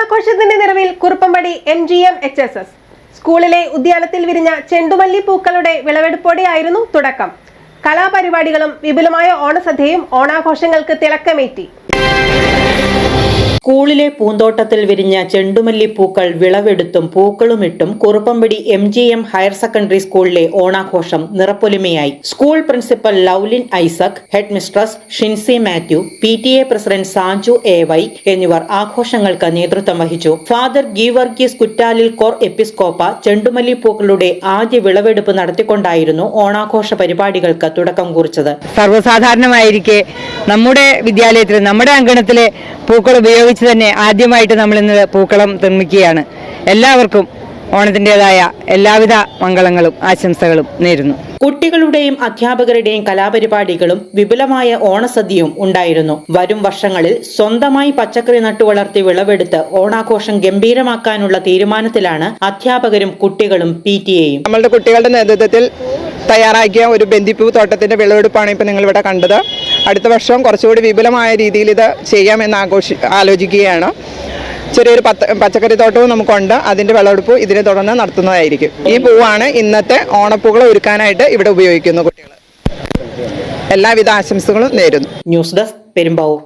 ഓണാഘോഷത്തിന്റെ നിറവിൽ Kuruppampady MGM HSS സ്കൂളിലെ ഉദ്യാനത്തിൽ വിരിഞ്ഞ ചെണ്ടുമല്ലി പൂക്കളുടെ വിളവെടുപ്പോടെയായിരുന്നു തുടക്കം. കലാപരിപാടികളും വിപുലമായ ഓണസദ്യയും ഓണാഘോഷങ്ങൾക്ക് തിളക്കമേറ്റി. സ്കൂളിലെ പൂന്തോട്ടത്തിൽ വിരിഞ്ഞ ചെണ്ടുമല്ലിപ്പൂക്കൾ വിളവെടുത്തും പൂക്കളുമിട്ടും കുറുപ്പമ്പടി MGM ഹയർ സെക്കൻഡറി സ്കൂളിലെ ഓണാഘോഷം നിറപ്പൊലിമയായി. School principal Lovelin Isaac, headmistress Shincy Mathew, PTA president Saju AY എന്നിവർ ആഘോഷങ്ങൾക്ക് നേതൃത്വം വഹിച്ചു. ഫാദർ ഗീവർഗീസ് കുറ്റാലിൽ കോർ എപ്പിസ്കോപ്പ ചെണ്ടുമല്ലിപ്പൂക്കളുടെ ആദ്യ വിളവെടുപ്പ് നടത്തിക്കൊണ്ടായിരുന്നു ഓണാഘോഷ പരിപാടികൾക്ക് തുടക്കം കുറിച്ചത്. സർവ്വസാധാരണമായിരിക്കെ നമ്മുടെ വിദ്യാലയത്തിൽ നമ്മുടെ അങ്കണത്തിലെ പൂക്കൾ ഉപയോഗിച്ച് തന്നെ ആദ്യമായിട്ട് നമ്മൾ ഇന്ന് പൂക്കളം നിർമ്മിക്കുകയാണ്. എല്ലാവർക്കും ഓണത്തിൻ്റെതായ എല്ലാവിധ മംഗളങ്ങളും ആശംസകളും നേരുന്നു. കുട്ടികളുടെയും അധ്യാപകരുടെയും കലാപരിപാടികളും വിപുലമായ ഓണസദ്യയും ഉണ്ടായിരുന്നു. വരും വർഷങ്ങളിൽ സ്വന്തമായി പച്ചക്കറി നട്ടുവളർത്തി വിളവെടുത്ത് ഓണാഘോഷം ഗംഭീരമാക്കാനുള്ള തീരുമാനത്തിലാണ് അധ്യാപകരും കുട്ടികളും PTAയും. നമ്മളുടെ കുട്ടികളുടെ നേതൃത്വത്തിൽ തയ്യാറാക്കിയ ഒരു ബന്ദിപ്പൂ തോട്ടത്തിന്റെ വിളവെടുപ്പാണ് ഇപ്പോൾ നിങ്ങളിവിടെ കണ്ടത്. അടുത്ത വർഷം കുറച്ചുകൂടി വിപുലമായ രീതിയിൽ ഇത് ചെയ്യാമെന്ന് ആലോചിക്കുകയാണ്. ചെറിയൊരു പച്ചക്കറി തോട്ടവും നമുക്കുണ്ട്. അതിന്റെ വിളവെടുപ്പ് ഇതിനെ തുടർന്ന് നടത്തുന്നതായിരിക്കും. ഈ പൂവാണ് ഇന്നത്തെ ഓണപ്പൂക്കൾ ഒരുക്കാനായിട്ട് ഇവിടെ ഉപയോഗിക്കുന്നു കുട്ടികൾ. എല്ലാവിധ ആശംസകളും നേരുന്നു. News desk Perumbavoor.